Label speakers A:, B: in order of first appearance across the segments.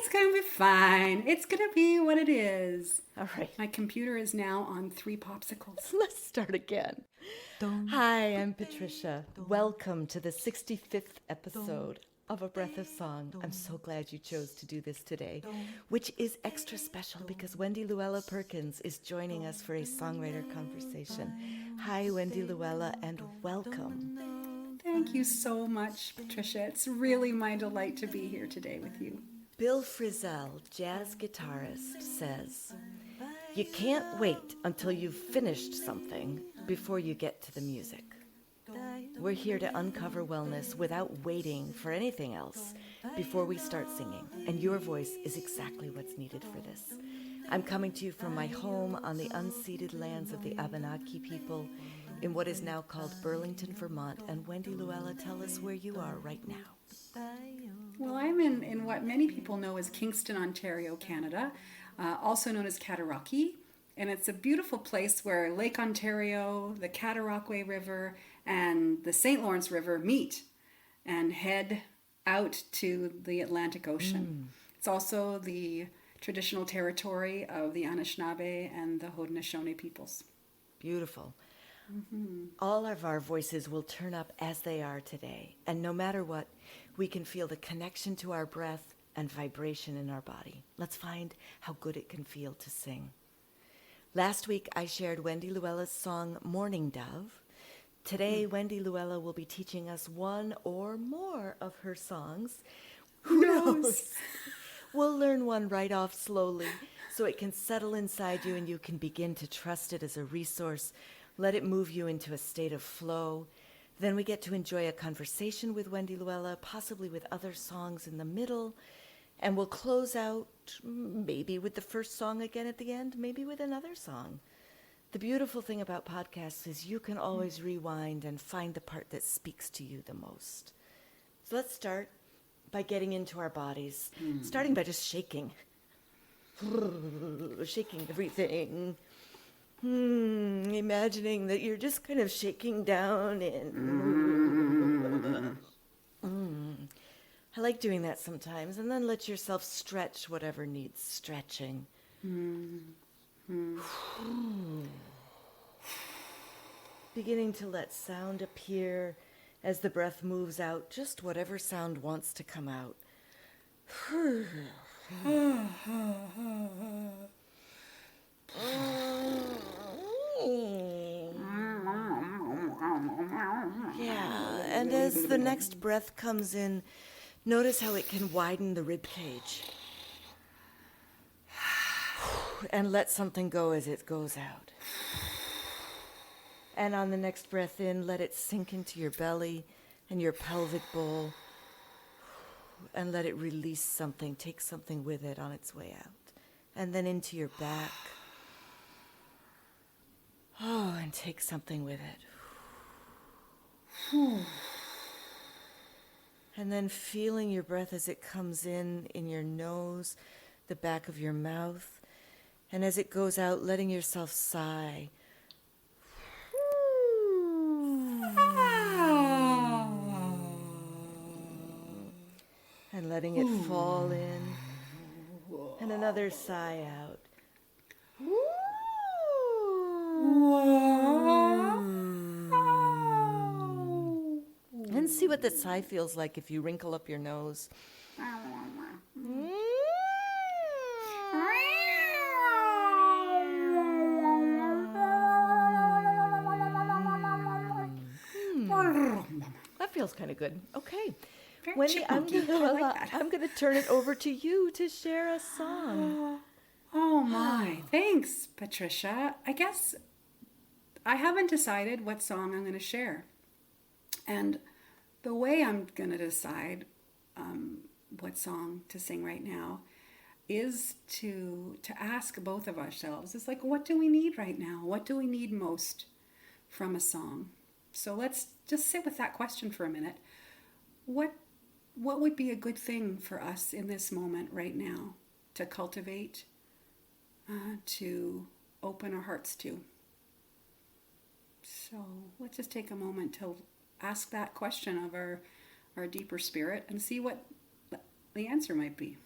A: It's going to be fine. It's going to be what it is.
B: All right.
A: My computer is now on 3 popsicles.
B: Let's start again. Hi, I'm Patricia. Welcome to the 65th episode of A Breath of Song. I'm so glad you chose to do this today, which is extra special because Wendy Luella Perkins is joining us for a songwriter conversation. Hi, Wendy Luella, and welcome.
A: Thank you so much, Patricia. It's really my delight to be here today with you.
B: Bill Frisell, jazz guitarist, says, "You can't wait until you've finished something before you get to the music." We're here to uncover wellness without waiting for anything else before we start singing, and your voice is exactly what's needed for this. I'm coming to you from my home on the unceded lands of the Abenaki people in what is now called Burlington, Vermont. And Wendy Luella, tell us where you are right now.
A: Well, I'm in what many people know as Kingston, Ontario, Canada, also known as Piotrowski. And it's a beautiful place where Lake Ontario, the Cataraqui River, and the St. Lawrence River meet and head out to the Atlantic Ocean. It's also the traditional territory of the Anishinaabe and the Haudenosaunee peoples.
B: Beautiful. All of our voices will turn up as they are today. And no matter what, we can feel the connection to our breath and vibration in our body. Let's find how good it can feel to sing. Last week, I shared Wendy Luella's song, Morning Dove. Today, Wendy Luella will be teaching us one or more of her songs. Who knows? We'll learn one right off slowly so it can settle inside you and you can begin to trust it as a resource. Let it move you into a state of flow. Then we get to enjoy a conversation with Wendy Luella, possibly with other songs in the middle. And we'll close out maybe with the first song again at the end, maybe with another song. The beautiful thing about podcasts is you can always rewind and find the part that speaks to you the most. So let's start by getting into our bodies, starting by just shaking. Shaking everything. Imagining that you're just kind of shaking down and... I like doing that sometimes, and then let yourself stretch whatever needs stretching. Beginning to let sound appear as the breath moves out, just whatever sound wants to come out. Yeah, and as the next breath comes in, notice how it can widen the rib cage. And let something go as it goes out. And on the next breath in, let it sink into your belly and your pelvic bowl. And let it release something, take something with it on its way out. And then into your back. Oh, and take something with it. And then feeling your breath as it comes in your nose, the back of your mouth. And as it goes out, letting yourself sigh. And letting it fall in. And another sigh out. And see what the sigh feels like if you wrinkle up your nose. That feels kind of good. Okay.
A: Very
B: Wendy, I'm
A: chipmunky. I like that.
B: going to turn it over to you to share a song.
A: Oh my, thanks, Patricia. I guess I haven't decided what song I'm going to share. And the way I'm going to decide what song to sing right now is to ask both of ourselves. It's like, what do we need right now? What do we need most from a song? So let's just sit with that question for a minute. What would be a good thing for us in this moment right now to cultivate, to open our hearts to? So let's just take a moment to ask that question of our deeper spirit and see what the answer might be.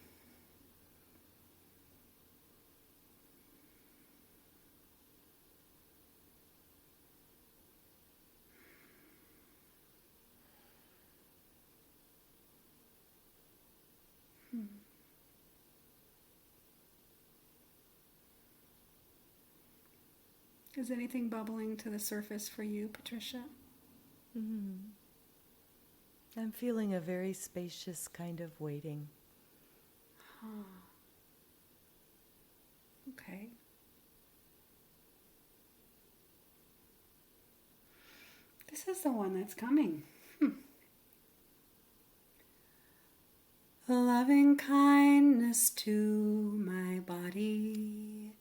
A: Is anything bubbling to the surface for you, Patricia?
B: I'm feeling a very spacious kind of waiting.
A: Okay. This is the one that's coming. Loving kindness to my body,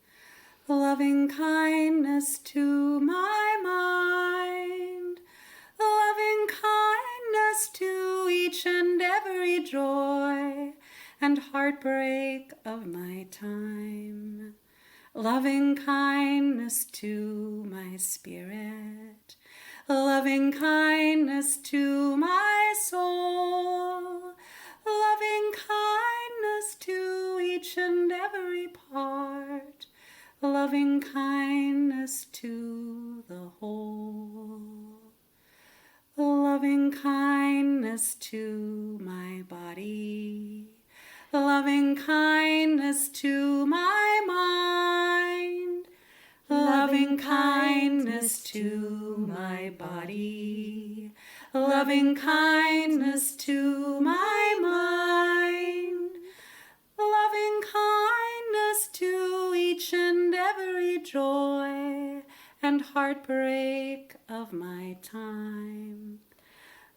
A: loving kindness to my mind, loving kindness to each and every joy and heartbreak of my time, loving kindness to my spirit, loving kindness to my soul, loving kindness to each and every part, loving kindness to the whole, loving kindness to my body, loving kindness to my mind, loving kindness to my body, loving kindness to my mind, loving kindness to each and every joy and heartbreak of my time,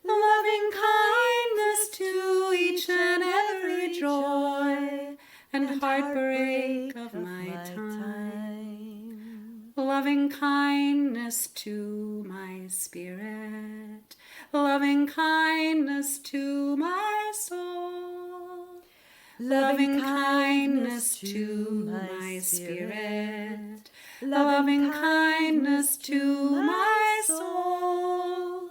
A: loving kindness to each and every joy and heartbreak of my time, loving kindness to my spirit, loving kindness to my soul, loving kindness to my spirit, loving kindness to my soul,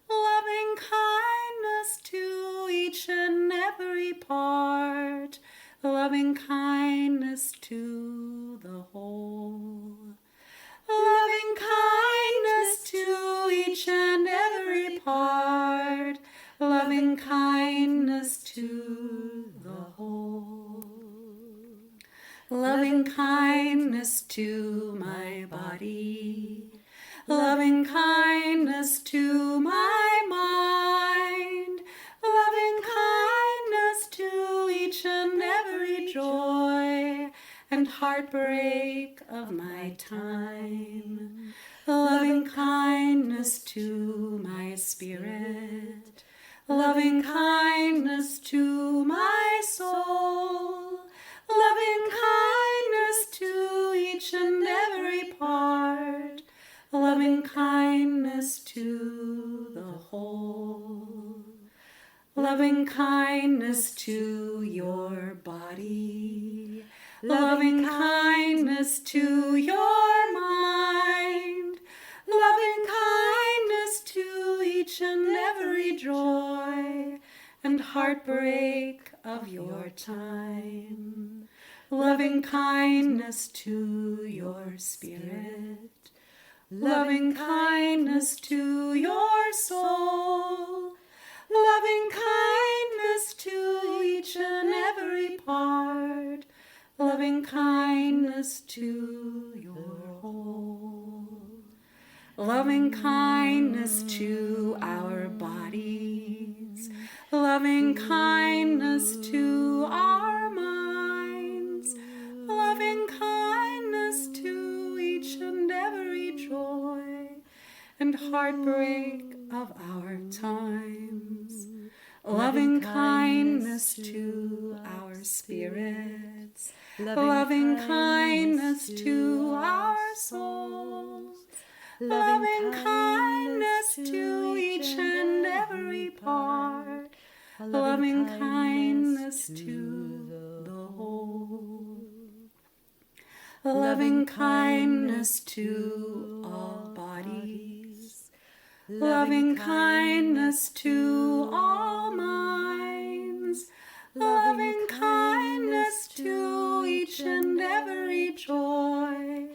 A: loving kindness to each and every part, loving kindness to the whole, loving kindness to each and every part, loving kindness to the whole, loving kindness to my body, loving kindness to my mind, loving kindness to each and every joy and heartbreak of my time, loving kindness to my spirit, loving kindness to my soul, loving kindness to each and every part, loving kindness to the whole, loving kindness to your body, loving kindness to your mind, loving kindness to each and every joy and heartbreak of your time, loving kindness to your spirit, loving kindness to your soul, loving kindness to each and every part, loving kindness to your whole, loving kindness to our bodies, loving kindness to our minds, loving kindness to each and every joy and heartbreak of our times, loving kindness to our spirits, loving kindness to our souls, loving kindness to each and every part, loving kindness to the whole, loving kindness to all bodies, loving kindness to all minds, loving kindness to each and every joy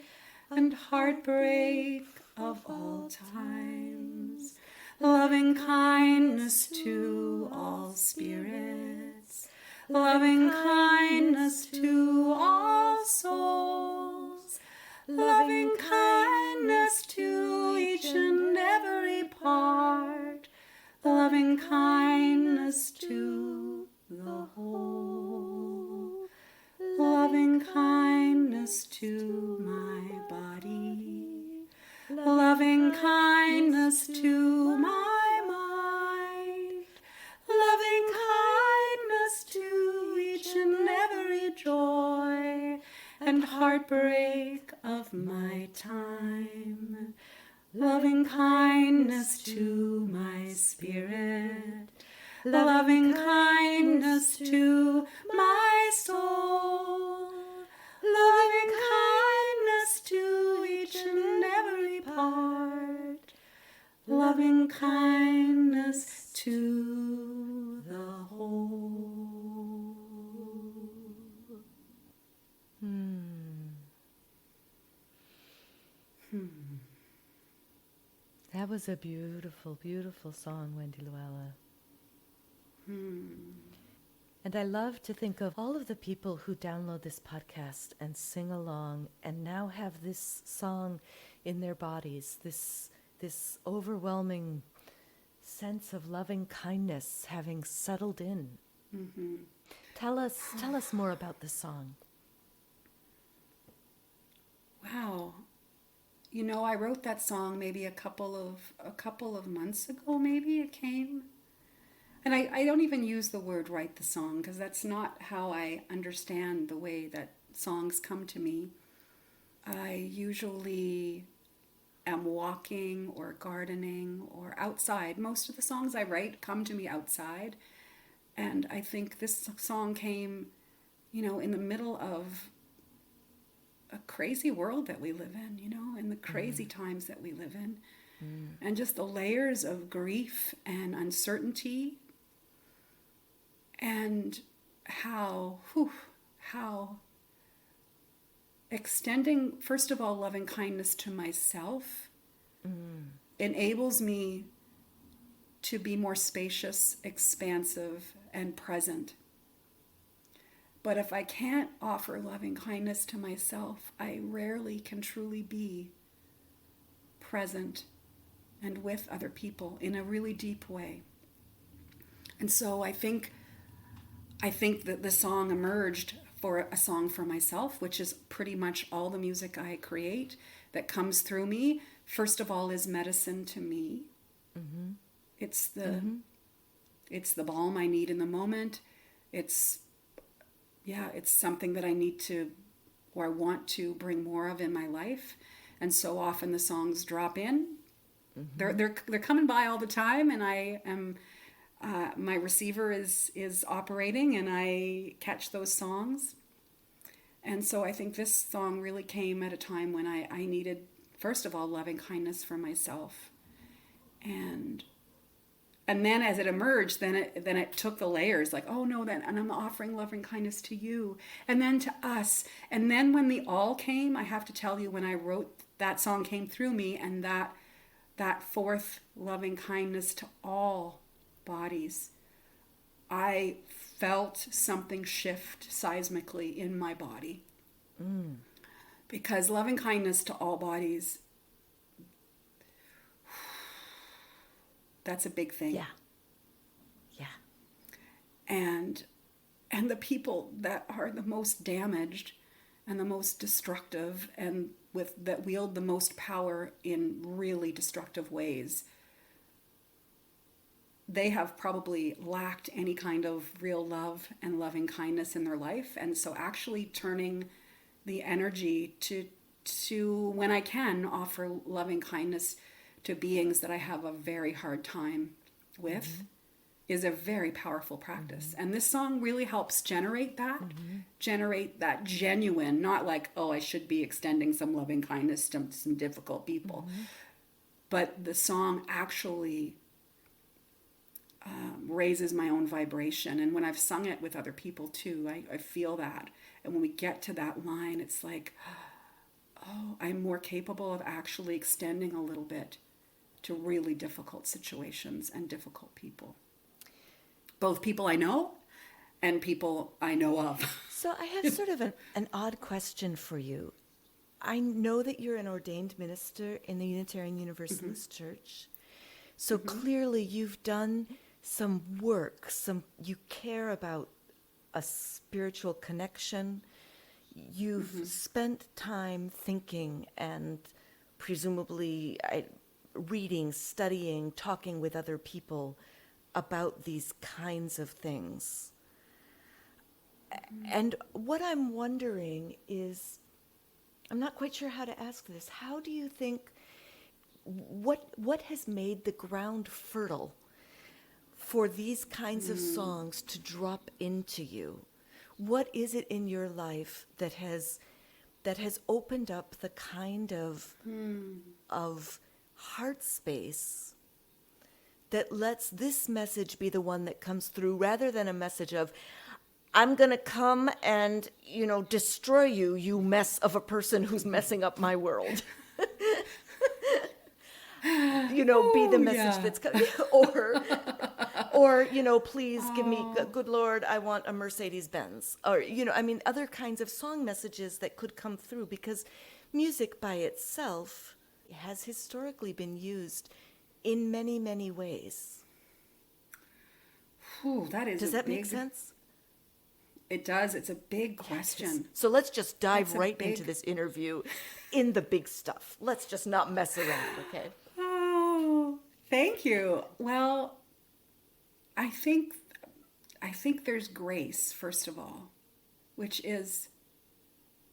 A: and heartbreak of all times, loving kindness to all spirits, loving kindness to all souls, loving kindness to each and every part, loving kindness to the whole, loving kindness to my body, loving kindness to my mind, loving kindness to each and every joy and heartbreak of my time, loving kindness to my spirit, loving kindness to my soul, loving kindness to each and every part, loving kindness to the whole.
B: That was a beautiful, beautiful song, Wendy Luella. And I love to think of all of the people who download this podcast and sing along and now have this song in their bodies, this overwhelming sense of loving kindness having settled in. Tell us more about this song.
A: Wow. You know, I wrote that song maybe a couple of months ago, maybe it came. And I don't even use the word write the song because that's not how I understand the way that songs come to me. I usually am walking or gardening or outside. Most of the songs I write come to me outside. And I think this song came, you know, in the middle of a crazy world that we live in, you know, and the crazy times that we live in. And just the layers of grief and uncertainty and how extending, first of all, loving kindness to myself enables me to be more spacious, expansive, and present. But if I can't offer loving kindness to myself, I rarely can truly be present and with other people in a really deep way. And so I think that the song emerged for a song for myself, which is pretty much all the music I create that comes through me. First of all, is medicine to me. It's the balm I need in the moment. It's something that I need to, or I want to bring more of in my life. And so often the songs drop in. They're coming by all the time, and I am my receiver is operating, and I catch those songs. And so I think this song really came at a time when I needed, first of all, loving kindness for myself, and then as it emerged, then it took the layers, like, oh no, and I'm offering loving kindness to you, and then to us. And then when the all came, I have to tell you, when I wrote that song came through me, and that fourth loving kindness to all bodies, I felt something shift seismically in my body. Because loving kindness to all bodies, that's a big thing.
B: Yeah.
A: And the people that are the most damaged and the most destructive and that wield the most power in really destructive ways, they have probably lacked any kind of real love and loving kindness in their life. And so actually turning the energy to when I can offer loving kindness to beings that I have a very hard time with is a very powerful practice. And this song really helps generate that genuine, not like, oh, I should be extending some loving kindness to some difficult people. But the song actually raises my own vibration. And when I've sung it with other people too, I feel that. And when we get to that line, it's like, oh, I'm more capable of actually extending a little bit to really difficult situations and difficult people. Both people I know and people I know of.
B: So I have sort of an odd question for you. I know that you're an ordained minister in the Unitarian Universalist Church. So clearly you've done some work, you care about a spiritual connection. You've spent time thinking and presumably reading, studying, talking with other people about these kinds of things. And what I'm wondering is, I'm not quite sure how to ask this. How do you think, what has made the ground fertile for these kinds of songs to drop into you? What is it in your life that has opened up the kind of heart space that lets this message be the one that comes through, rather than a message of, I'm going to come and, destroy you, you mess of a person who's messing up my world. Be the message that's coming. Or, please give me, good Lord, I want a Mercedes Benz. Or, other kinds of song messages that could come through, because music by itself has historically been used in many, many ways.
A: Whew,
B: Does that make sense?
A: It does. It's a big question.
B: So let's just dive right into this interview in the big stuff. Let's just not mess around, okay?
A: Oh, thank you. Well, I think there's grace, first of all, which is,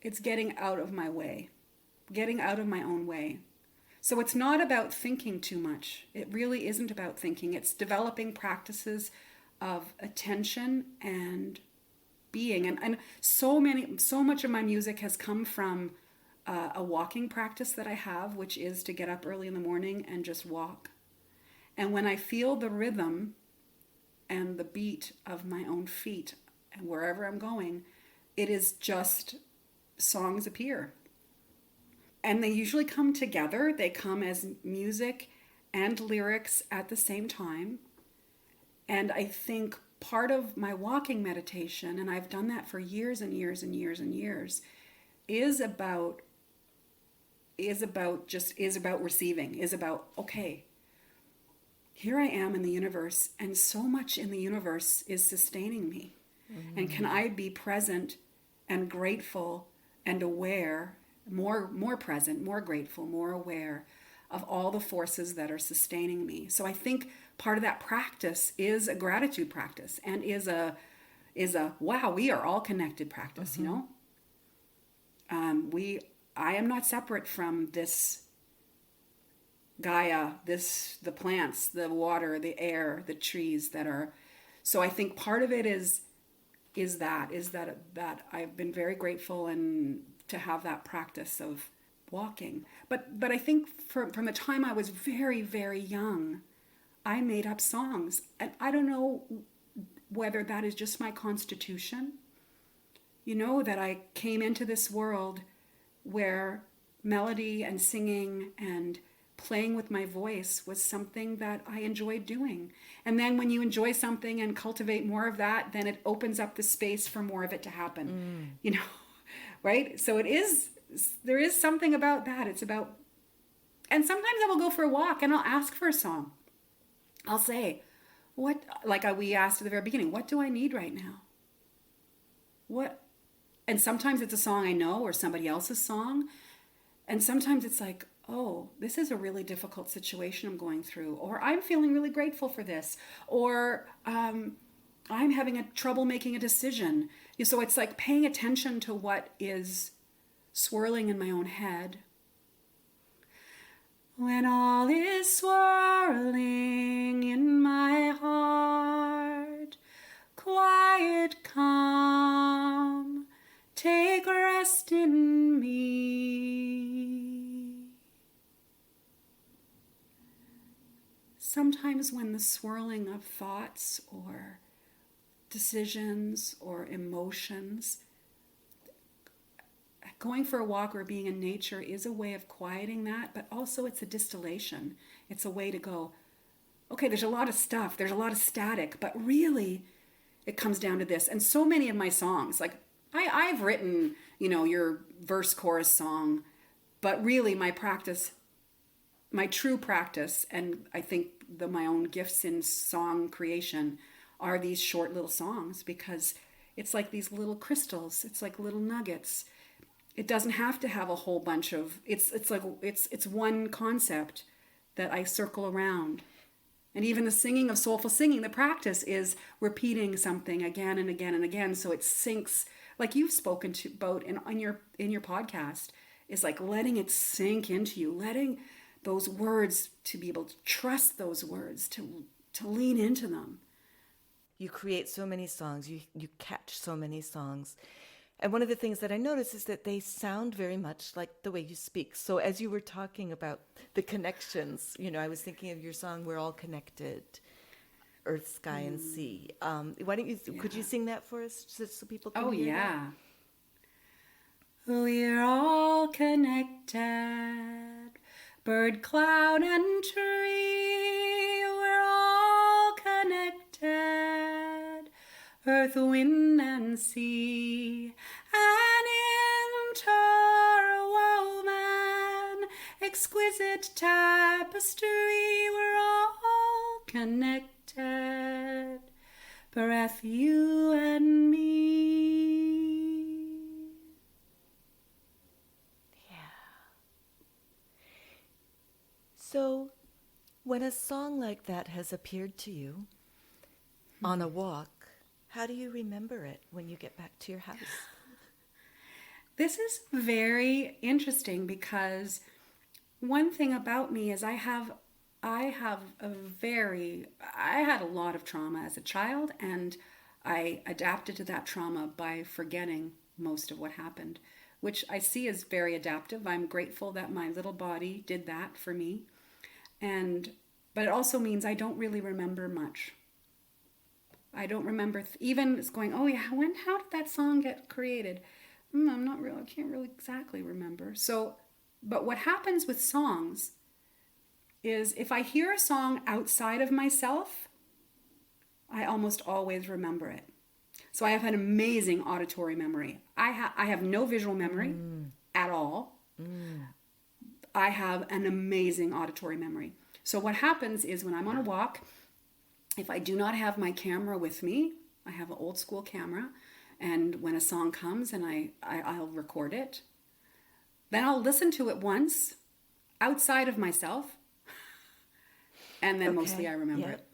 A: it's getting out of my way, getting out of my own way. So it's not about thinking too much. It really isn't about thinking. It's developing practices of attention and being. And so much of my music has come from a walking practice that I have, which is to get up early in the morning and just walk. And when I feel the rhythm and the beat of my own feet and wherever I'm going, it is just songs appear. And they usually come together. They come as music and lyrics at the same time. And I think part of my walking meditation, and I've done that for years and years and years and years, is about receiving, is about, okay, here I am in the universe, and so much in the universe is sustaining me. Mm-hmm. And can I be present and grateful and aware, more present, more grateful, more aware of all the forces that are sustaining me. So I think part of that practice is a gratitude practice, and is a wow, we are all connected practice. Mm-hmm. I am not separate from this Gaia, the plants, the water, the air, the trees that are. So I think part of it is that I've been very grateful and to have that practice of walking. But I think from the time I was very, very young, I made up songs. And I don't know whether that is just my constitution, that I came into this world where melody and singing and playing with my voice was something that I enjoyed doing. And then when you enjoy something and cultivate more of that, then it opens up the space for more of it to happen, right? So there is something about that. It's about, and sometimes I will go for a walk and I'll ask for a song. I'll say, we asked at the very beginning, what do I need right now? And sometimes it's a song I know or somebody else's song. And sometimes it's like, oh, this is a really difficult situation I'm going through, or I'm feeling really grateful for this, or I'm having trouble making a decision. So it's like paying attention to what is swirling in my own head. When all is swirling in my heart, quiet, calm, take rest in me. Sometimes when the swirling of thoughts or decisions or emotions, going for a walk or being in nature is a way of quieting that, but also it's a distillation. It's a way to go, okay, there's a lot of stuff, there's a lot of static, but really it comes down to this. And so many of my songs, like I've written, your verse chorus song, but really my true practice, and I think my own gifts in song creation are these short little songs, because it's like these little crystals. It's like little nuggets. It doesn't have to have a whole bunch of, it's one concept that I circle around. And even the singing of soulful singing, the practice is repeating something again and again and again, so it sinks, like you've spoken about in your podcast, is like letting it sink into you, letting those words, to be able to trust those words, to lean into them.
B: You create so many songs, you catch so many songs. And one of the things that I notice is that they sound very much like the way you speak. So as you were talking about the connections, I was thinking of your song, We're All Connected, Earth, Sky, and Sea. Why don't you, could you sing that for us so people can hear that?
A: We're all connected, bird, cloud, and tree. We're all connected, earth, wind, and sea. An interwoven, exquisite tapestry. We're all connected, breath, you and me.
B: So, when a song like that has appeared to you on a walk, how do you remember it when you get back to your house?
A: This is very interesting, because one thing about me is I had a lot of trauma as a child, and I adapted to that trauma by forgetting most of what happened, which I see as very adaptive. I'm grateful that my little body did that for me. But it also means I don't really remember much. I don't remember even going, oh yeah, how did that song get created? I can't really exactly remember. So, but what happens with songs is if I hear a song outside of myself, I almost always remember it. So I have an amazing auditory memory. I have no visual memory at all. I have an amazing auditory memory. So what happens is when I'm on a walk, if I do not have my camera with me, I have an old school camera, and when a song comes and I'll record it, then I'll listen to it once outside of myself, and then mostly I remember it.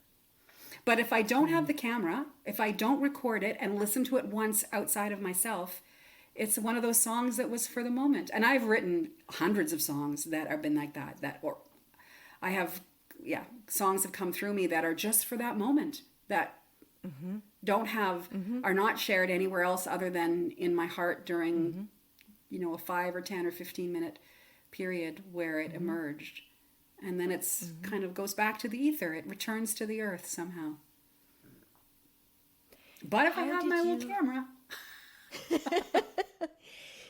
A: But if I don't have the camera, if I don't record it and listen to it once outside of myself, it's one of those songs that was for the moment. And I've written hundreds of songs that have been like that. Or I have, songs have come through me that are just for that moment, that are not shared anywhere else other than in my heart during, a 5 or 10 or 15 minute period where it emerged. And then it's kind of goes back to the ether. It returns to the earth somehow. But if I have my little camera.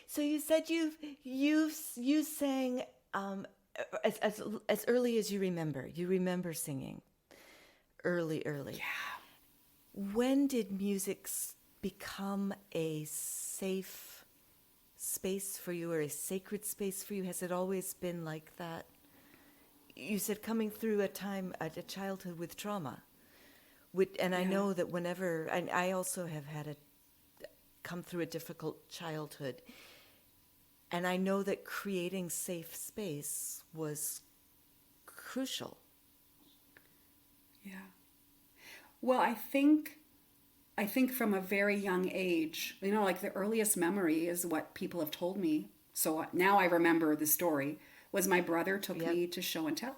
B: So you said you sang as early as you remember. You remember singing early.
A: Yeah.
B: When did music become a safe space for you, or a sacred space for you? Has it always been like that? You said coming through a childhood with trauma. And I know that whenever, I also have had come through a difficult childhood. And I know that creating safe space was crucial.
A: Yeah. Well, I think from a very young age, like the earliest memory is what people have told me. So now I remember the story, was my brother took me to show and tell,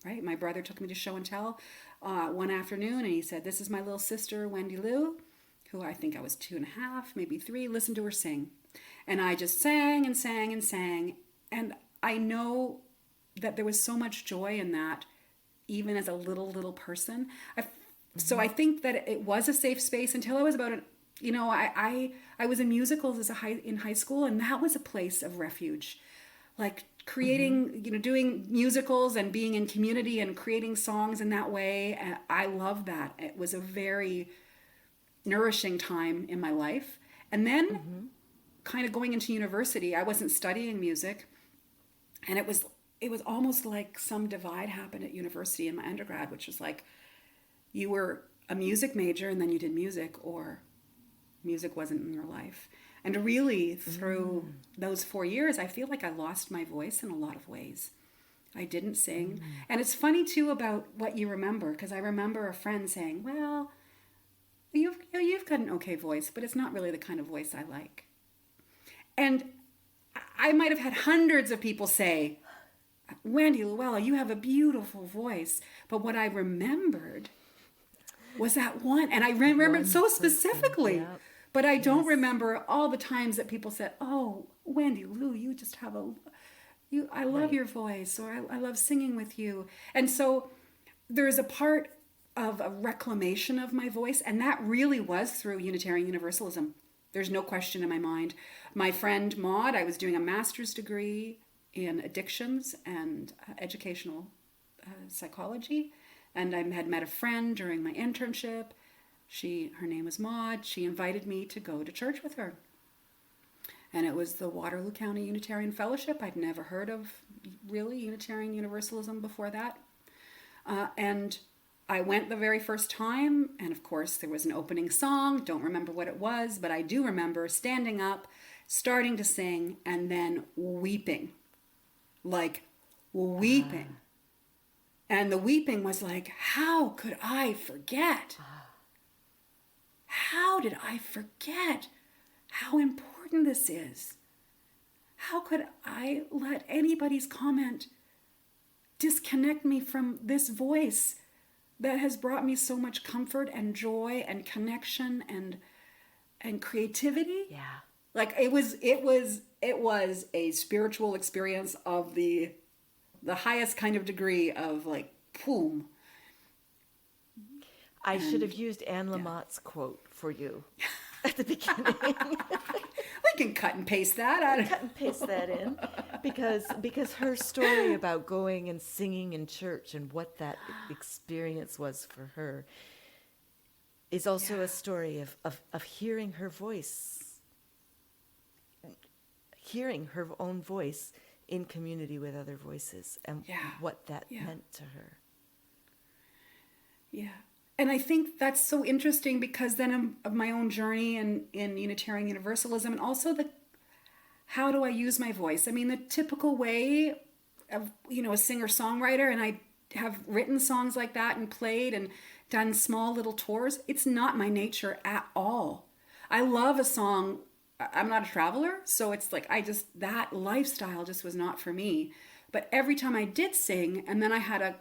A: right? My brother took me to show and tell one afternoon, and he said, this is my little sister, Wendy Lu, who I think I was 2.5, maybe 3, listen to her sing. And I just sang and sang and sang. And I know that there was so much joy in that, even as a little person. So I think that it was a safe space until I was about I was in musicals in high school, and that was a place of refuge. Like creating, doing musicals and being in community and creating songs in that way. And I love that. It was a very nourishing time in my life. And then kind of going into university, I wasn't studying music, and it was almost like some divide happened at university in my undergrad, which was like you were a music major and then you did music, or music wasn't in your life. And really through those 4 years, I feel like I lost my voice in a lot of ways. I didn't sing. And it's funny too about what you remember, because I remember a friend saying, well, you've got an okay voice, but it's not really the kind of voice I like. And I might have had hundreds of people say, Wendy Luella, you have a beautiful voice. But what I remembered was that one, and I remembered so specifically.
B: Yep.
A: But I don't remember all the times that people said, oh, Wendy Lu, you just have I love your voice, or I love singing with you. And so there's a part of a reclamation of my voice, and that really was through Unitarian Universalism. There's no question in my mind. My friend Maud, I was doing a master's degree in addictions and educational psychology, and I had met a friend during my internship. Her name was Maud. She invited me to go to church with her. And it was the Waterloo County Unitarian Fellowship. I'd never heard of really Unitarian Universalism before that. And I went the very first time, and of course there was an opening song. Don't remember what it was, but I do remember standing up, starting to sing, and then weeping. Like weeping. And the weeping was like, how could I forget? How did I forget how important this is? How could I let anybody's comment disconnect me from this voice that has brought me so much comfort and joy and connection and creativity?
B: Yeah.
A: Like it was a spiritual experience of the highest kind of degree of like, boom.
B: I should have used Anne Lamott's quote for you at the beginning.
A: We can cut and paste that.
B: Cut and paste that in, because her story about going and singing in church and what that experience was for her is also a story of hearing her voice, hearing her own voice in community with other voices, and what that meant to her.
A: Yeah. And I think that's so interesting, because then of my own journey in Unitarian Universalism, and also how do I use my voice? I mean, the typical way of, a singer-songwriter, and I have written songs like that and played and done small little tours. It's not my nature at all. I love a song. I'm not a traveler, so it's like that lifestyle just was not for me. But every time I did sing, and then I had a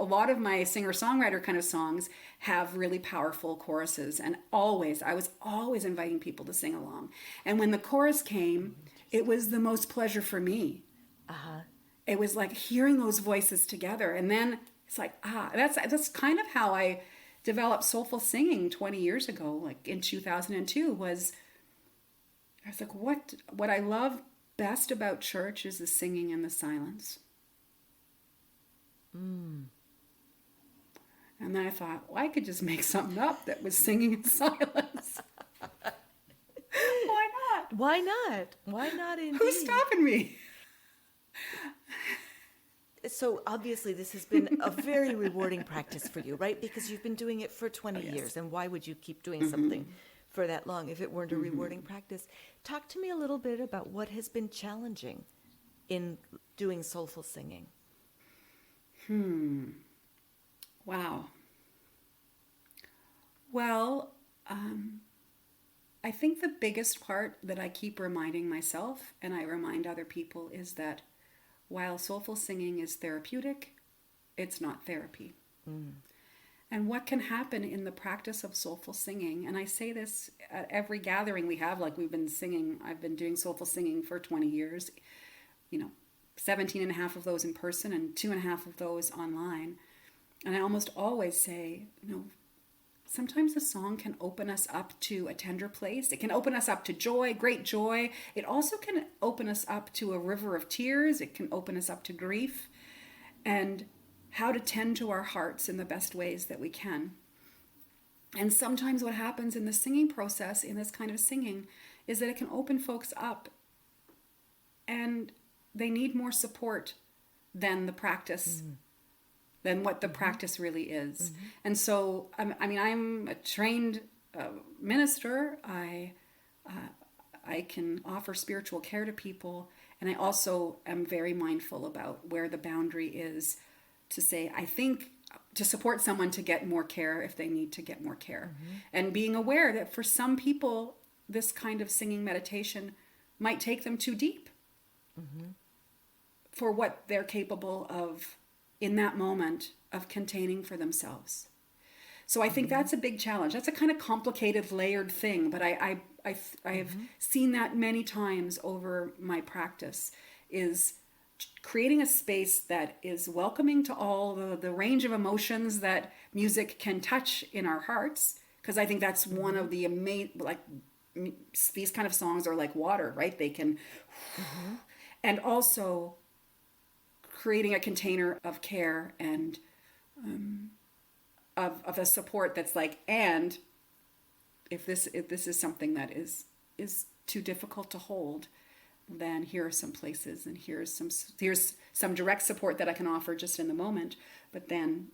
A: lot of my singer-songwriter kind of songs have really powerful choruses, and I was always inviting people to sing along. And when the chorus came, it was the most pleasure for me. It was like hearing those voices together, and then it's like, that's kind of how I developed Soulful Singing 20 years ago, like in 2002. I was like, what I love best about church is the singing and the silence. And then I thought, well, I could just make something up that was singing in silence. Why not?
B: Why not? Why not indeed?
A: Who's stopping me?
B: So obviously this has been a very rewarding practice for you, right? Because you've been doing it for 20 years, and why would you keep doing something for that long if it weren't a rewarding practice? Talk to me a little bit about what has been challenging in doing soulful singing.
A: Wow. Well, I think the biggest part that I keep reminding myself, and I remind other people, is that while soulful singing is therapeutic, it's not therapy. And what can happen in the practice of soulful singing, and I say this at every gathering we have, like I've been doing soulful singing for 20 years, 17 and a half of those in person and 2.5 of those online. And I almost always say, sometimes a song can open us up to a tender place. It can open us up to joy, great joy. It also can open us up to a river of tears. It can open us up to grief. And how to tend to our hearts in the best ways that we can. And sometimes what happens in the singing process, in this kind of singing, is that it can open folks up and they need more support than the practice, than what the practice really is. And so, I mean, I'm a trained minister. I can offer spiritual care to people. And I also am very mindful about where the boundary is to say, I think, to support someone to get more care if they need to get more care. And being aware that for some people, this kind of singing meditation might take them too deep for what they're capable of in that moment of containing for themselves. So I think that's a big challenge. That's a kind of complicated, layered thing, but I've seen that many times over my practice, is creating a space that is welcoming to all the range of emotions that music can touch in our hearts. Because I think that's one of the these kind of songs are like water, right? They can, and also creating a container of care and of a support that's like, and if this is something that is too difficult to hold, then here are some places, and here's some direct support that I can offer just in the moment, but then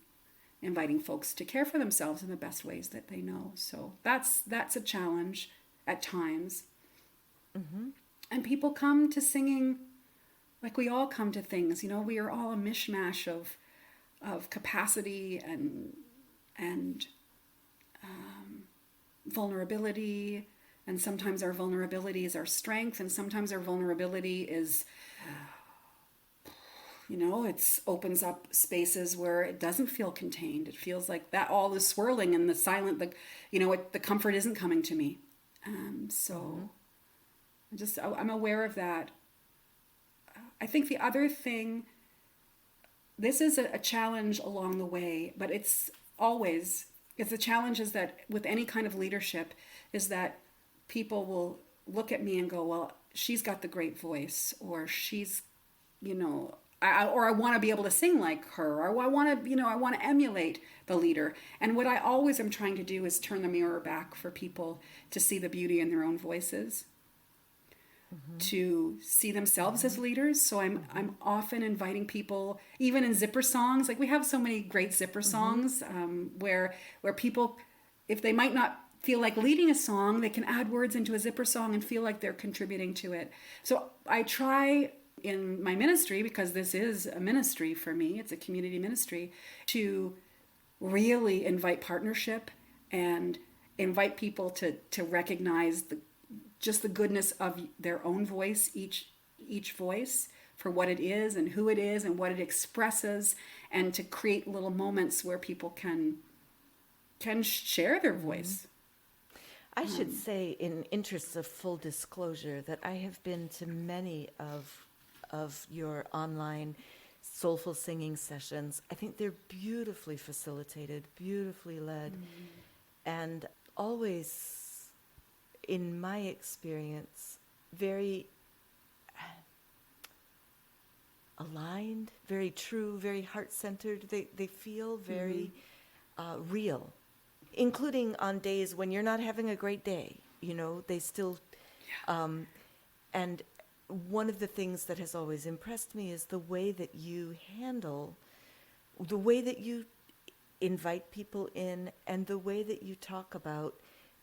A: inviting folks to care for themselves in the best ways that they know. So that's a challenge at times. And people come to singing like we all come to things. You know, we are all a mishmash of capacity and vulnerability. And sometimes our vulnerability is our strength, and sometimes our vulnerability is, it opens up spaces where it doesn't feel contained. It feels like that all is swirling and the silent, the comfort isn't coming to me. So I'm aware of that. I think the other thing, this is a challenge along the way, but it's the challenge is that with any kind of leadership is that people will look at me and go, well, she's got the great voice, or she's, I want to be able to sing like her, or I want to emulate the leader. And what I always am trying to do is turn the mirror back for people to see the beauty in their own voices, to see themselves as leaders. So I'm often inviting people, even in zipper songs, like we have so many great zipper songs, where people, if they might not feel like leading a song, they can add words into a zipper song and feel like they're contributing to it. So I try in my ministry, because this is a ministry for me, it's a community ministry, to really invite partnership and invite people to recognize just the goodness of their own voice, each voice for what it is and who it is and what it expresses, and to create little moments where people can share their voice.
B: I should say, in interests of full disclosure, that I have been to many of your online soulful singing sessions. I think they're beautifully facilitated, beautifully led, and always, in my experience, very aligned, very true, very heart-centered. They feel very real, including on days when you're not having a great day. They still... and one of the things that has always impressed me is the way that you invite people in, and the way that you talk about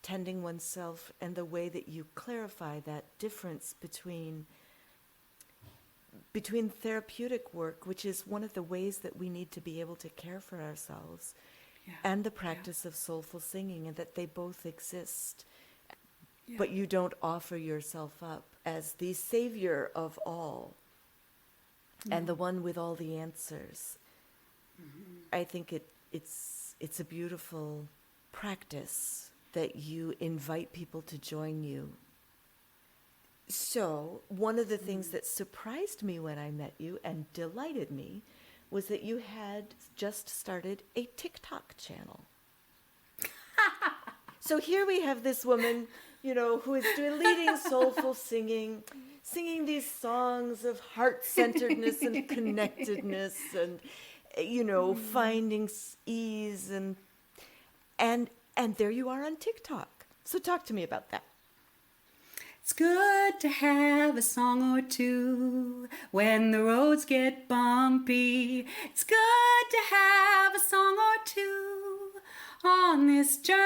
B: tending oneself, and the way that you clarify that difference between therapeutic work, which is one of the ways that we need to be able to care for ourselves, and the practice of soulful singing, and that they both exist. But you don't offer yourself up as the savior of all and the one with all the answers. I think it's a beautiful practice that you invite people to join you. So one of the things that surprised me when I met you and delighted me was that you had just started a TikTok channel. So here we have this woman, who is leading soulful singing these songs of heart-centeredness and connectedness and, finding ease and And there you are on TikTok. So talk to me about that.
A: It's good to have a song or two when the roads get bumpy. It's good to have a song or two on this journey.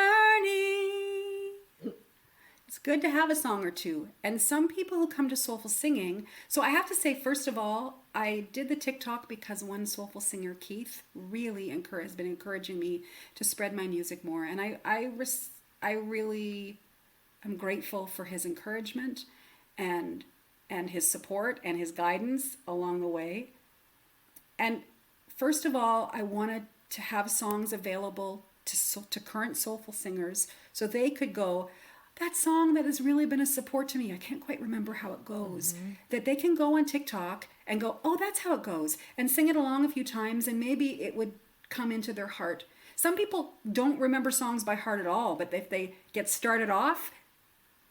A: It's good to have a song or two. And some people who come to Soulful Singing, so I have to say, first of all, I did the TikTok because one soulful singer, Keith, really has been encouraging me to spread my music more. And I really am grateful for his encouragement and his support and his guidance along the way. And first of all, I wanted to have songs available to current soulful singers so they could go, that song that has really been a support to me, I can't quite remember how it goes, that they can go on TikTok and go, oh, that's how it goes, and sing it along a few times, and maybe it would come into their heart. Some people don't remember songs by heart at all, but if they get started off,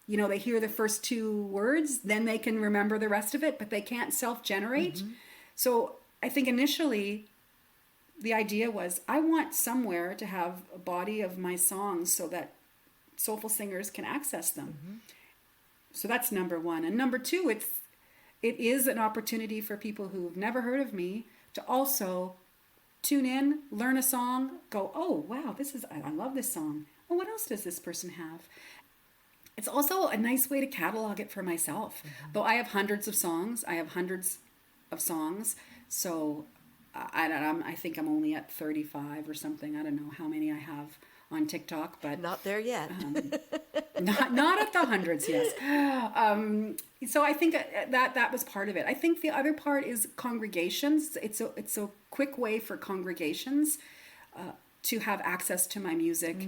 A: you know, they hear the first two words, then they can remember the rest of it, but they can't self-generate. So I think initially the idea was I want somewhere to have a body of my songs so that soulful singers can access them. So that's number one. And number two, it is an opportunity for people who've never heard of me to also tune in, learn a song, go, oh, wow, I love this song. Oh, what else does this person have? It's also a nice way to catalog it for myself. Though I have hundreds of songs, so I think I'm only at 35 or something. I don't know how many I have on TikTok, but
B: not there yet.
A: not at the hundreds, yes. So I think that was part of it. I think the other part is congregations. It's a quick way for congregations to have access to my music.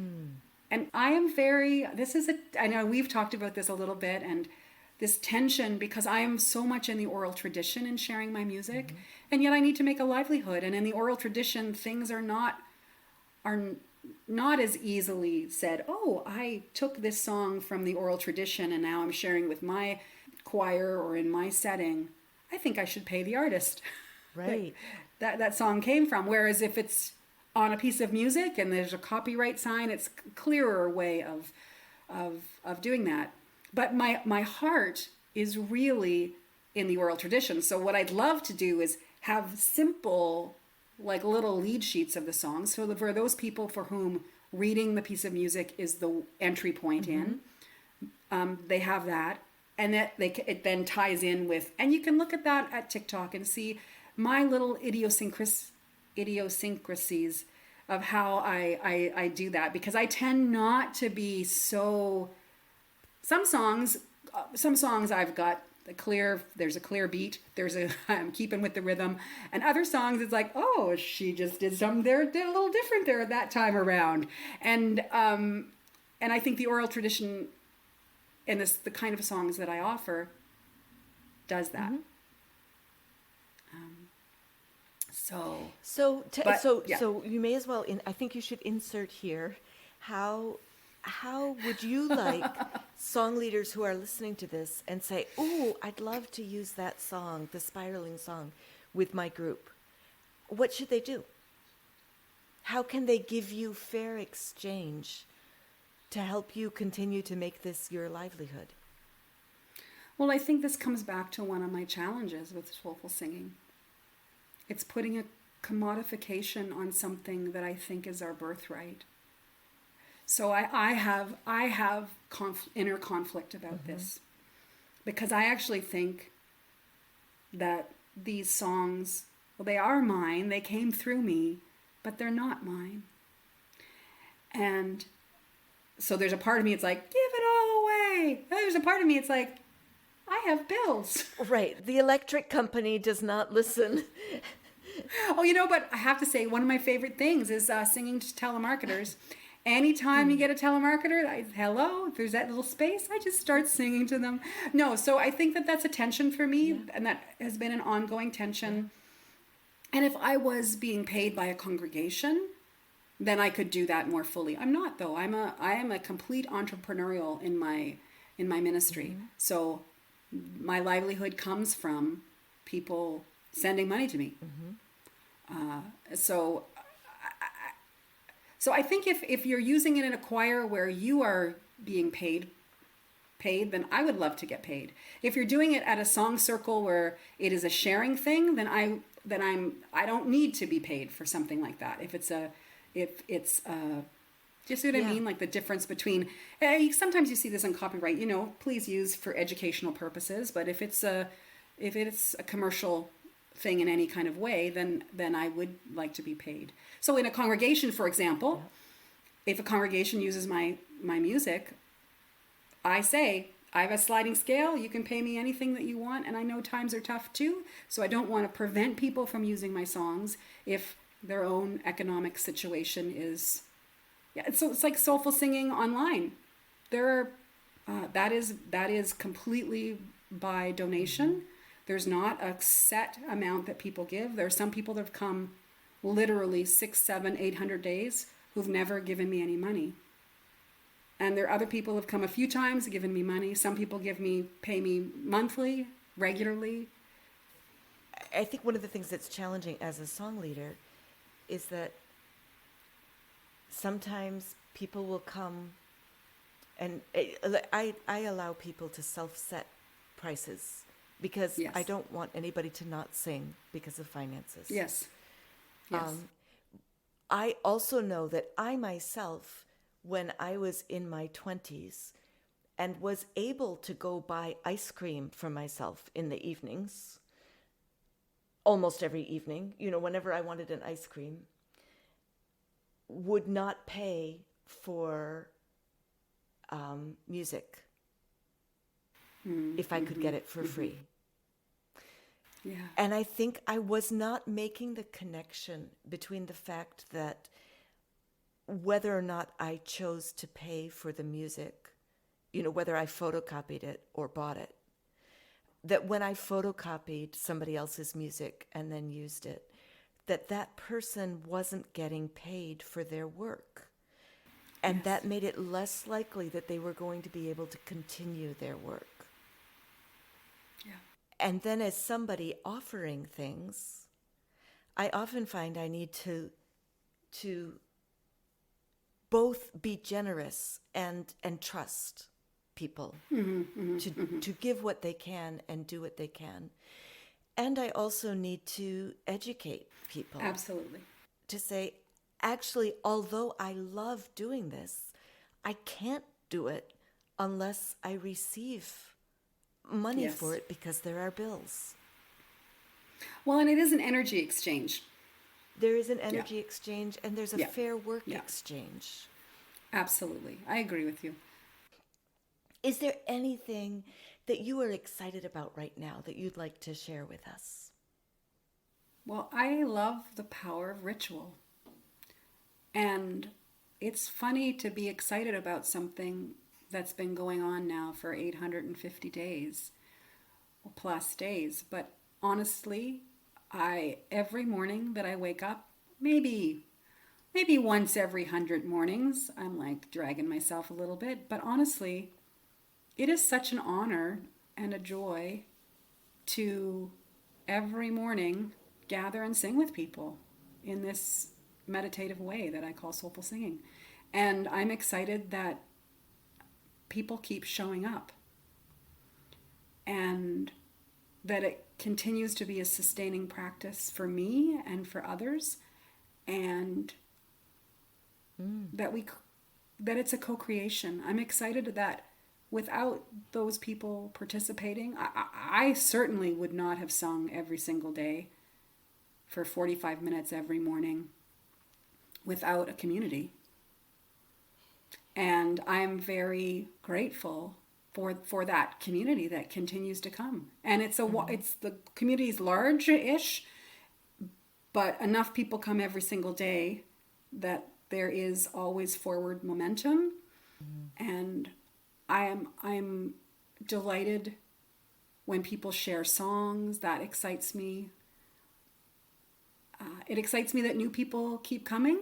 A: And I am I know we've talked about this a little bit, and this tension, because I am so much in the oral tradition in sharing my music, and yet I need to make a livelihood. And in the oral tradition, things are not as easily said, oh, I took this song from the oral tradition and now I'm sharing with my choir or in my setting. I think I should pay the artist.
B: Right.
A: that song came from. Whereas if it's on a piece of music and there's a copyright sign, it's a clearer way of doing that. But my heart is really in the oral tradition. So what I'd love to do is have simple, like little lead sheets of the songs. So for those people for whom reading the piece of music is the entry point in, they have that. And it then ties in with, and you can look at that at TikTok and see my little idiosyncrasies of how I do that, because I tend not to be so. Some songs I've got there's a clear beat, I'm keeping with the rhythm, and other songs it's like, oh, she just did something there, did a little different there that time around, and I think the oral tradition and the kind of songs that I offer does that.
B: So you may as well. I think you should insert here. How would you like song leaders who are listening to this and say, "Oh, I'd love to use that song, the spiraling song, with my group"? What should they do? How can they give you fair exchange to help you continue to make this your livelihood?
A: Well, I think this comes back to one of my challenges with soulful singing. It's putting a commodification on something that I think is our birthright. So I have inner conflict about this, because I actually think that these songs, well, they are mine, they came through me, but they're not mine. And so there's a part of me, it's like, give it all away. And there's a part of me, it's like, I have bills.
B: Right. The electric company does not listen.
A: Oh, but I have to say, one of my favorite things is singing to telemarketers. Anytime you get a telemarketer, if there's that little space, I just start singing to them. No, so I think that that's a tension for me, and that has been an ongoing tension. And if I was being paid by a congregation, then I could do that more fully. I'm not, though. I am a complete entrepreneurial in my ministry. So my livelihood comes from people So I think if you're using it in a choir where you are being paid, then I would love to get paid. If you're doing it at a song circle where it is a sharing thing, then I don't need to be paid for something like that. If it's just see what I mean? Like the difference between, sometimes you see this on copyright, please use for educational purposes, but if it's a commercial thing in any kind of way, then I would like to be paid. So in a congregation, for example, if a congregation uses my music, I say, I have a sliding scale. You can pay me anything that you want. And I know times are tough too. So I don't want to prevent people from using my songs if their own economic situation is, so it's like Soulful Singing online. There are, that is completely by donation. There's not a set amount that people give. There are some people that have come literally 600, 700, 800 days who've never given me any money. And there are other people who have come a few times, given me money. Some people pay me monthly, regularly.
B: I think one of the things that's challenging as a song leader is that sometimes people will come, and I allow people to self-set prices because I don't want anybody to not sing because of finances.
A: Yes.
B: I also know that I myself, when I was in my 20s and was able to go buy ice cream for myself in the evenings, almost every evening, whenever I wanted an ice cream, would not pay for music if I could get it for free.
A: Yeah.
B: And I think I was not making the connection between the fact that whether or not I chose to pay for the music, whether I photocopied it or bought it, that when I photocopied somebody else's music and then used it, that person wasn't getting paid for their work. And that made it less likely that they were going to be able to continue their work.
A: Yeah.
B: And then as somebody offering things, I often find I need to both be generous and trust people to give what they can and do what they can. And I also need to educate people.
A: Absolutely.
B: To say, actually, although I love doing this, I can't do it unless I receive money for it because there are bills.
A: Well, and it is an energy exchange.
B: There is an energy exchange, and there's a fair work exchange.
A: Absolutely. I agree with you.
B: Is there anything that you are excited about right now that you'd like to share with us?
A: Well, I love the power of ritual. And it's funny to be excited about something that's been going on now for 850 days or plus days. But honestly, every morning that I wake up, maybe once every 100 mornings, I'm like dragging myself a little bit. But honestly, it is such an honor and a joy to every morning gather and sing with people in this meditative way that I call soulful singing. And I'm excited that people keep showing up and that it continues to be a sustaining practice for me and for others, and that it's a co-creation. I'm excited that without those people participating, I certainly would not have sung every single day for 45 minutes every morning without a community. And I'm very grateful for that community that continues to come. And it's the community's large-ish, but enough people come every single day that there is always forward momentum. And I'm delighted when people share songs. That excites me. It excites me that new people keep coming,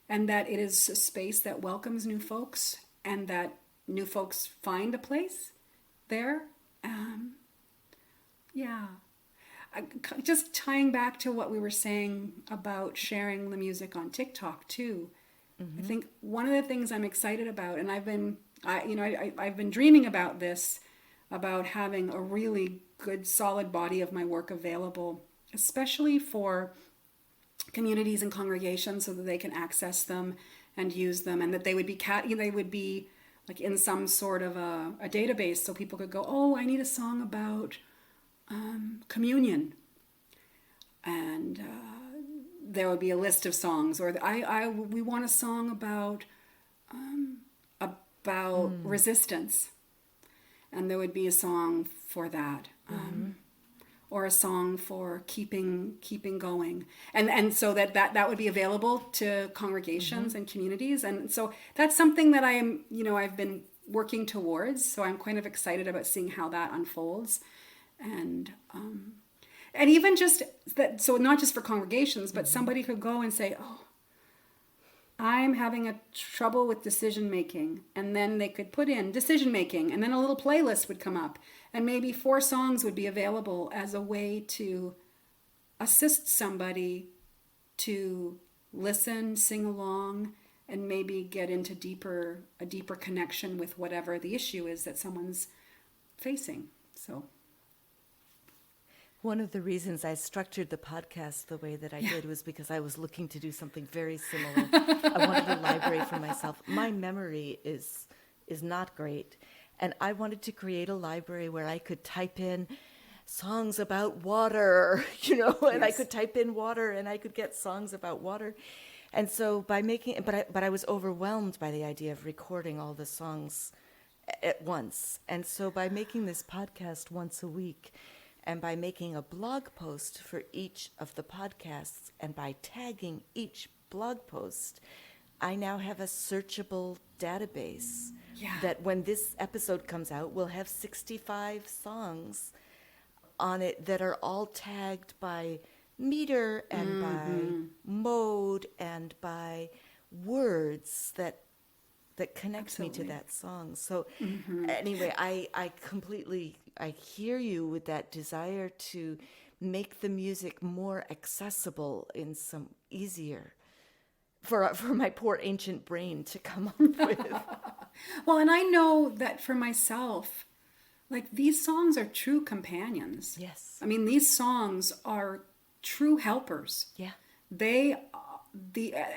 A: and that it is a space that welcomes new folks, and that new folks find a place there. Just tying back to what we were saying about sharing the music on TikTok too. I think one of the things I'm excited about, and I've been dreaming about this, about having a really good, solid body of my work available, especially for communities and congregations, so that they can access them and use them, and that they would be like in some sort of a database, so people could go, oh, I need a song about communion, and there would be a list of songs, or we want a song about resistance, and there would be a song for that, or a song for keeping going, and so that would be available to congregations and communities, and so that's something that I've been working towards. So I'm kind of excited about seeing how that unfolds, and even just that, so not just for congregations, but somebody could go and say, oh, I'm having a trouble with decision making. And then they could put in decision making, and then a little playlist would come up. And maybe 4 songs would be available as a way to assist somebody to listen, sing along, and maybe get into a deeper connection with whatever the issue is that someone's facing. So
B: one of the reasons I structured the podcast the way that I did was because I was looking to do something very similar. I wanted a library for myself. My memory is not great, and I wanted to create a library where I could type in songs about water, and I could type in water and I could get songs about water. And so but I was overwhelmed by the idea of recording all the songs at once. And so by making this podcast once a week, and by making a blog post for each of the podcasts, and by tagging each blog post, I now have a searchable database that when this episode comes out, will have 65 songs on it that are all tagged by meter and by mode and by words that connects me to that song. So anyway, I hear you with that desire to make the music more accessible in some easier for my poor ancient brain to come up with.
A: Well, and I know that for myself, like, these songs are true companions.
B: Yes.
A: I mean, these songs are true helpers.
B: Yeah.
A: They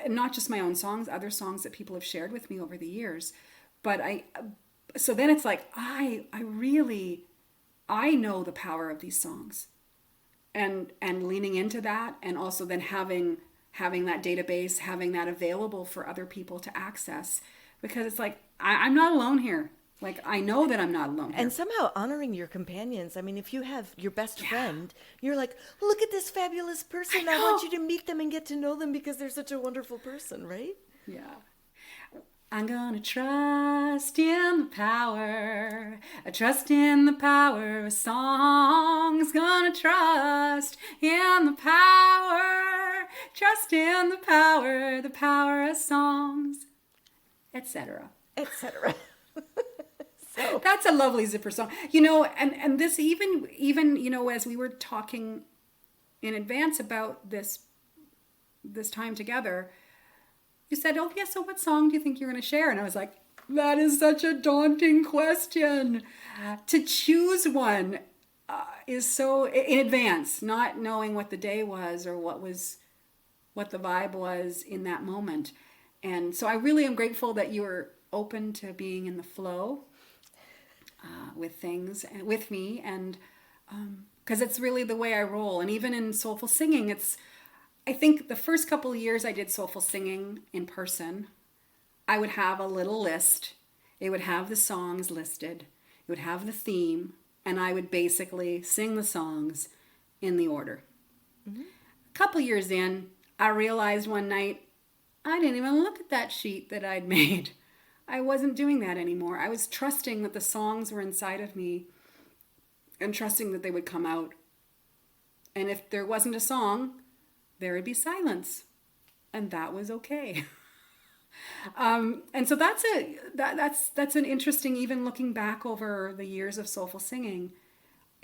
A: not just my own songs, other songs that people have shared with me over the years, but so then it's like I know the power of these songs, and leaning into that, and also then having that database, having that available for other people to access, because it's like I'm not alone here. Like, I know that I'm not alone here.
B: And somehow honoring your companions. I mean, if you have your best friend, you're like, look at this fabulous person. I want you to meet them and get to know them because they're such a wonderful person, right?
A: Yeah. I'm gonna trust in the power. I trust in the power of songs. Gonna trust in the power. Trust in the power of songs, etc.
B: Etc.
A: So that's a lovely Zipper song, and this even as we were talking in advance about this time together, you said, oh yeah, so what song do you think you're going to share? And I was like, that is such a daunting question. To choose one is so in advance, not knowing what the day was or what the vibe was in that moment. And so I really am grateful that you were open to being in the flow with things and with me, and because it's really the way I roll. And even in Soulful Singing, I think the first couple of years I did Soulful Singing in person, I would have a little list. It would have the songs listed. It would have the theme, and I would basically sing the songs in the order. Mm-hmm. A couple years in, I realized one night I didn't even look at that sheet that I'd made. I wasn't doing that anymore. I was trusting that the songs were inside of me and trusting that they would come out. And if there wasn't a song, there would be silence. And that was okay. And so that's an interesting, even looking back over the years of Soulful Singing,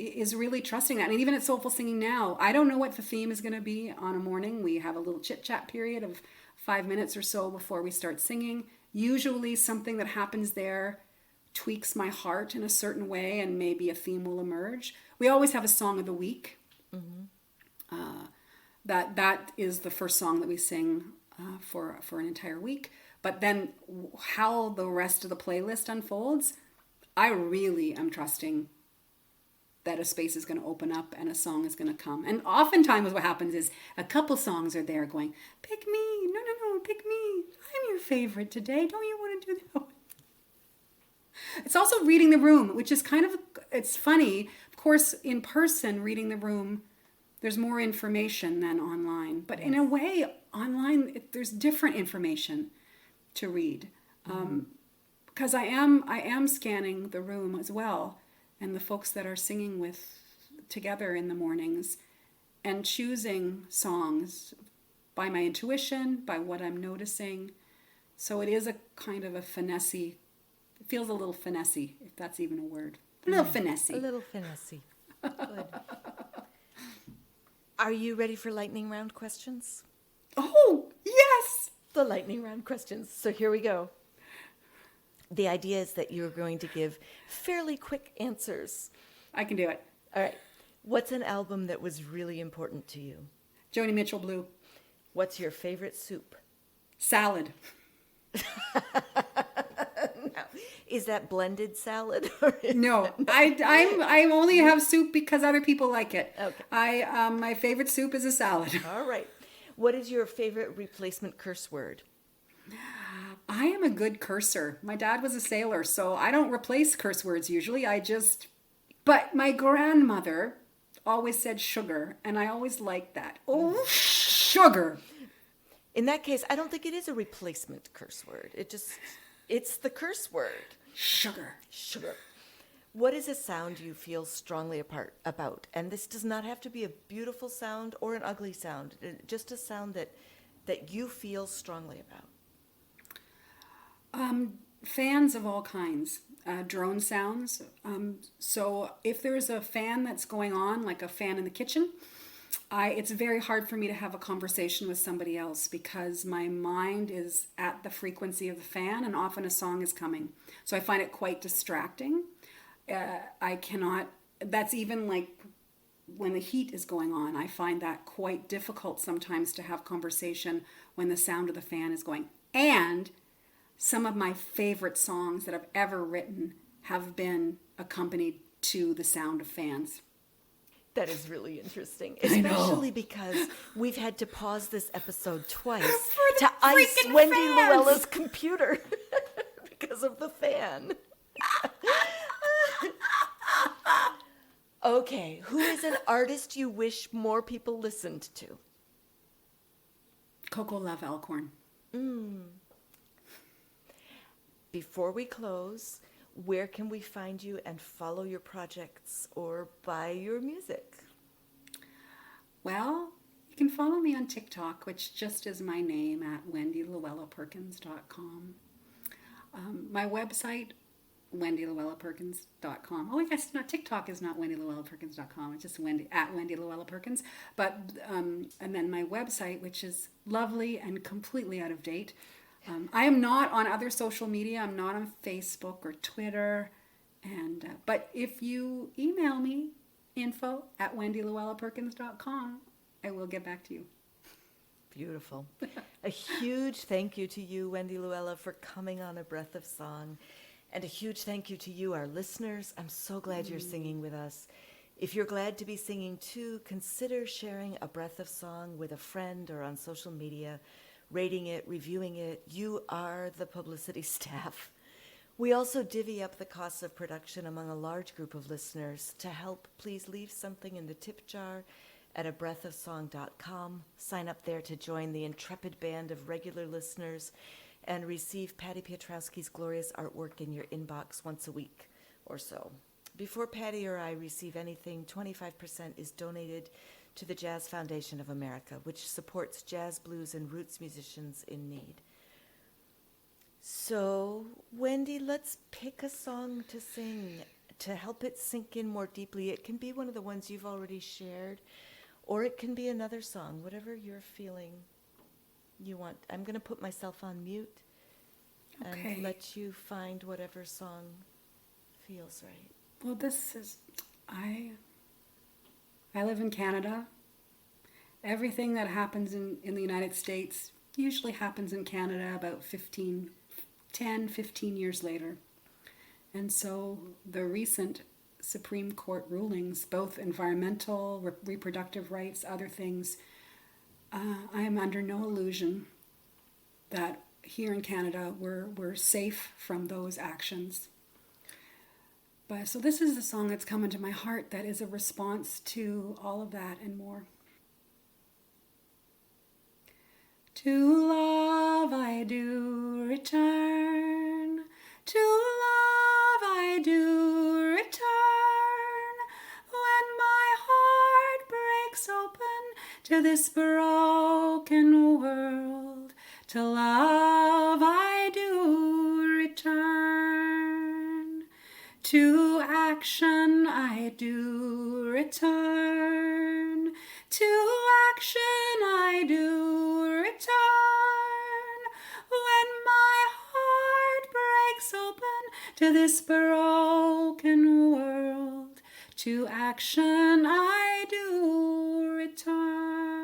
A: is really trusting that. And even at Soulful Singing now, I don't know what the theme is going to be on a morning. We have a little chit chat period of 5 minutes or so before we start singing. Usually something that happens there tweaks my heart in a certain way, and maybe a theme will emerge. We always have a song of the week. That is the first song that we sing for an entire week. But then how the rest of the playlist unfolds, I really am trusting that a space is going to open up and a song is going to come. And oftentimes what happens is a couple songs are there going, pick me, no, pick me. I'm your favorite today. Don't you want to do that? It's also reading the room, which is kind of, it's funny. Of course, in person, reading the room, there's more information than online. But in a way, online, there's different information to read. Because I am scanning the room as well, and the folks that are singing with together in the mornings, and choosing songs by my intuition, by what I'm noticing. So it is a kind of a finessey. It feels a little finessey, if that's even a word. A little finessey.
B: A little finessey. Good. Are you ready for lightning round questions?
A: Oh, yes!
B: The lightning round questions. So here we go. The idea is that you're going to give fairly quick answers.
A: I can do it.
B: All right. What's an album that was really important to you?
A: Joni Mitchell, Blue.
B: What's your favorite soup?
A: Salad.
B: No. Is that blended salad?
A: No, I only have soup because other people like it.
B: Okay.
A: My favorite soup is a salad.
B: All right. What is your favorite replacement curse word?
A: I am a good cursor. My dad was a sailor, so I don't replace curse words usually. But my grandmother always said sugar, and I always liked that. Oh, sugar.
B: In that case, I don't think it is a replacement curse word. It's the curse word.
A: Sugar.
B: Sugar. What is a sound you feel strongly about? And this does not have to be a beautiful sound or an ugly sound. Just a sound that you feel strongly about.
A: Fans of all kinds. Drone sounds. So if there's a fan that's going on, like a fan in the kitchen, it's very hard for me to have a conversation with somebody else because my mind is at the frequency of the fan, and often a song is coming. So I find it quite distracting. That's even like when the heat is going on, I find that quite difficult sometimes to have conversation when the sound of the fan is going. And some of my favorite songs that I've ever written have been accompanied to the sound of fans.
B: That is really interesting, especially because we've had to pause this episode twice to ice Wendy Luella's computer because of the fan. Okay, who is an artist you wish more people listened to?
A: Coco Love Alcorn.
B: Before we close, where can we find you and follow your projects or buy your music?
A: Well, you can follow me on TikTok, which just is my name, at wendyluellaperkins.com. My website, wendyluellaperkins.com. Oh, I guess not. TikTok is not wendyluellaperkins.com. It's just at Wendy Luella Perkins. But and then my website, which is lovely and completely out of date. I am not on other social media. I'm not on Facebook or Twitter. But if you email me, info@wendyluellaperkins.com, I will get back to you.
B: Beautiful. A huge thank you to you, Wendy Luella, for coming on A Breath of Song. And a huge thank you to you, our listeners. I'm so glad you're singing with us. If you're glad to be singing too, consider sharing A Breath of Song with a friend or on social media, rating it, reviewing it. You are the publicity staff. We also divvy up the costs of production among a large group of listeners. To help, please leave something in the tip jar at abreathofsong.com. Sign up there to join the intrepid band of regular listeners and receive Patty Piotrowski's glorious artwork in your inbox once a week or so. Before Patty or I receive anything, 25% is donated to the Jazz Foundation of America, which supports jazz, blues, and roots musicians in need. So, Wendy, let's pick a song to sing to help it sink in more deeply, it can be one of the ones you've already shared, or it can be another song, whatever you're feeling you want. I'm going to put myself on mute
A: Okay.
B: and let you find whatever song feels right.
A: Well, this is, I live in Canada. Everything that happens in the United States usually happens in Canada about 15 years later. And so the recent Supreme Court rulings, both environmental, reproductive rights, other things, I am under no illusion that here in Canada we're safe from those actions. But so this is the song that's come into my heart that is a response to all of that and more. To love I do return, to love I do return, when my heart breaks open to this broken world, to love I do return, to action I do return, to action I do return, when my heart breaks open to this broken world, to action I do return,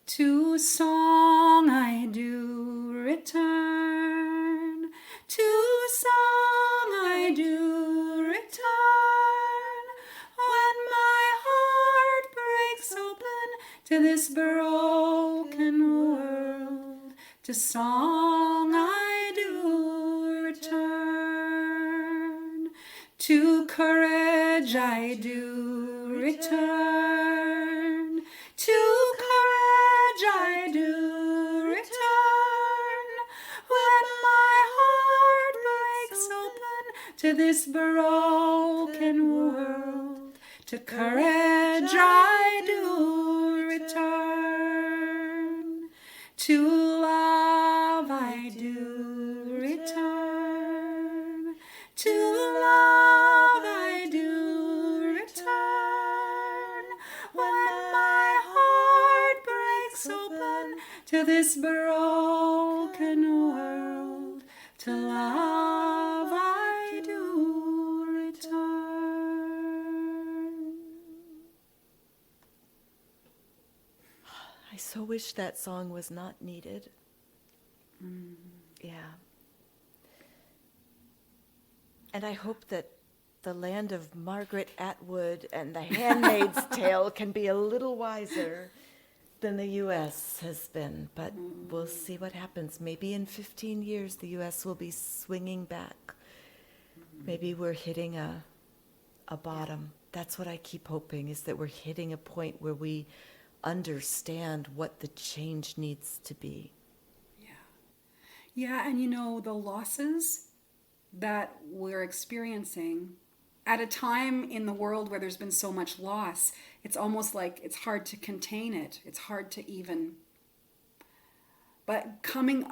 A: to song I do return, to song I do return, when my heart breaks open to this broken world, to song I do return, to courage I do return, to courage I do return, when my heart breaks open to this broken world, to courage I do return, to love I do return, to love I do return, when my heart breaks open to this broken world, to love I do return.
B: I so wish that song was not needed. Yeah. And I hope that the land of Margaret Atwood and The Handmaid's Tale can be a little wiser than the U.S. has been. But we'll see what happens. Maybe in 15 years the U.S. will be swinging back. Maybe we're hitting a bottom. That's what I keep hoping, is that we're hitting a point where we understand what the change needs to be.
A: Yeah, and the losses that we're experiencing at a time in the world where there's been so much loss, it's almost like it's hard to contain it. It's hard to even. But coming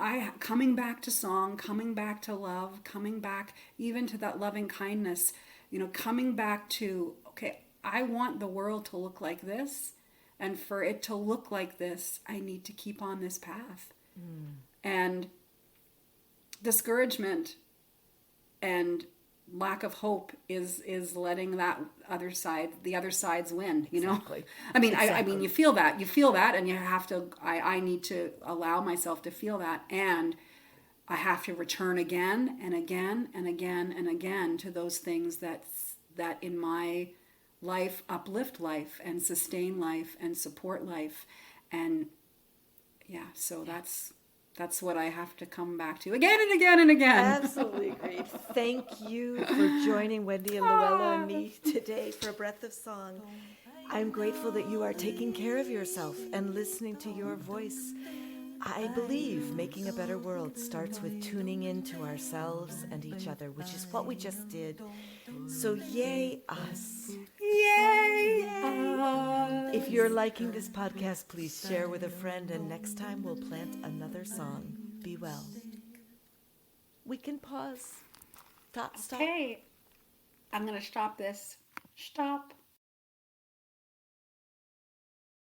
A: back to song, coming back to love, coming back even to that loving kindness, coming back to, okay, I want the world to look like this, and for it to look like this, I need to keep on this path. And discouragement and lack of hope is letting the other side's win,
B: Exactly.
A: I mean you feel that and you have to, I need to allow myself to feel that, and I have to return again and again and again and again to those things that in my life uplift life and sustain life and support life. And so that's what I have to come back to again and again and again.
B: Absolutely agreed. Thank you for joining Wendy and Luella and me today for A Breath of Song. I'm grateful that you are taking care of yourself and listening to your voice. I believe making a better world starts with tuning into ourselves and each other, which is what we just did. So yay us.
A: Yay!
B: If you're liking this podcast, please share with a friend, and next time we'll plant another song. Be well. We can pause. Stop.
A: Okay. I'm going to stop this. Stop.